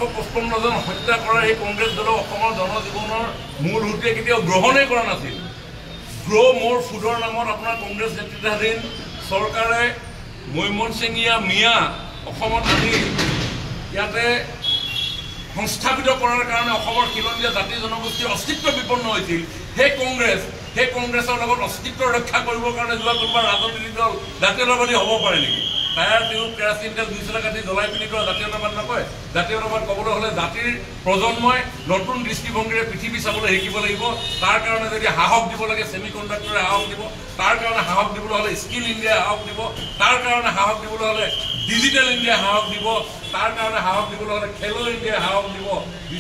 855 জন হত্যা কৰা এই কংগ্ৰেছ দলৰ অসমৰ জনজীৱনৰ মূল সুঁতিয়ে কেতিয়াও গ্ৰহণেই কৰা নাছিল। গ্ৰ' মোৰ ফুডৰ নামত আপোনাৰ কংগ্ৰেছ নেতৃত্বাধীন চৰকাৰে মৈমনসিঙীয়া মিয়া অসমত আনি ইয়াতে সংস্থাপিত কৰাৰ কাৰণে অসমৰ খিলঞ্জীয়া জাতি জনগোষ্ঠীৰ অস্তিত্ব বিপন্ন হৈছিল। সেই কংগ্ৰেছৰ লগত অস্তিত্ব ৰক্ষা কৰিবৰ কাৰণে যোৱা কোনোবা ৰাজনৈতিক দল জাতীয়তাবাদী হ'ব পাৰে নেকি? টায়াৰ টিউব কেৰাচিন তেল 2 কাটি জ্বলাই পিনি কৰা জাতীয়তাবাদ নকয়। জাতীয়তাবাদ ক'বলৈ হ'লে জাতিৰ প্ৰজন্মই নতুন দৃষ্টিভংগীৰে পৃথিৱী চাবলৈ শিকিব লাগিব। তাৰ কাৰণে যদি সাহস দিব লাগে ছেমি কণ্ডাক্টৰে সাহস দিব, তাৰ কাৰণে সাহস দিবলৈ হ'লে স্কিল ইণ্ডিয়াই সাহস দিব, তাৰ কাৰণে সাহস দিবলৈ হ'লে ডিজিটেল ইণ্ডিয়াই সাহস দিব, তাৰ কাৰণে সাহস দিবলৈ হ'লে খেলো ইণ্ডিয়াই সাহস দিব।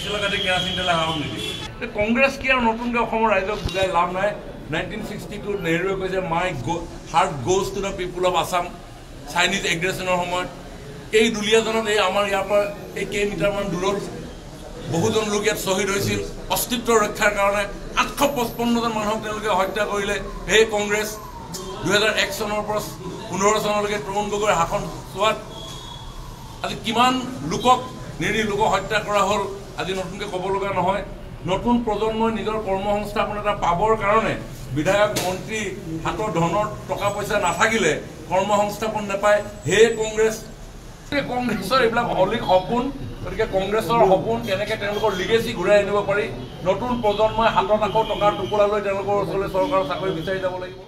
2 কাটি কেৰাচিন তেলে সাহস নিদিব। কংগ্ৰেছ কি আৰু নতুনকৈ অসমৰ ৰাইজক বুজাই লাভ নাই। 1962 নেহৰুৱে কৈছে my heart goes to the people of Assam Chinese এগ্ৰেছনৰ সময়ত। এই দুলীয়াজনত এই আমাৰ ইয়াৰ পৰা এই কেইমিটাৰমান দূৰত বহুজন লোক ইয়াত শ্বহীদ হৈছিল অস্তিত্ব ৰক্ষাৰ কাৰণে। 855 জন মানুহক তেওঁলোকে হত্যা কৰিলে সেই কংগ্ৰেছ। 2001 চনৰ পৰা 15 চনলৈকে তৰুণ গগৈৰ শাসন চোৱাত আজি কিমান লোকক নিৰীহ লোকক হত্যা কৰা হ'ল আজি নতুনকৈ ক'ব লগা নহয়। নতুন প্ৰজন্মই নিজৰ কৰ্মসংস্থাপন এটা পাবৰ কাৰণে বিধায়ক মন্ত্ৰী হাতৰ ধনৰ টকা পইচা নাথাকিলে কৰ্মসংস্থাপন নাপায়। সেই কংগ্ৰেছৰ এইবিলাক অলিক সপোন। গতিকে কংগ্ৰেছৰ সপোন কেনেকৈ তেওঁলোকৰ লিগেচি ঘূৰাই আনিব পাৰি, নতুন প্ৰজন্মই হাতত আকৌ টকাৰ টুকুৰা লৈ তেওঁলোকৰ ওচৰলৈ চৰকাৰৰ চাকৰি বিচাৰি যাব লাগিব।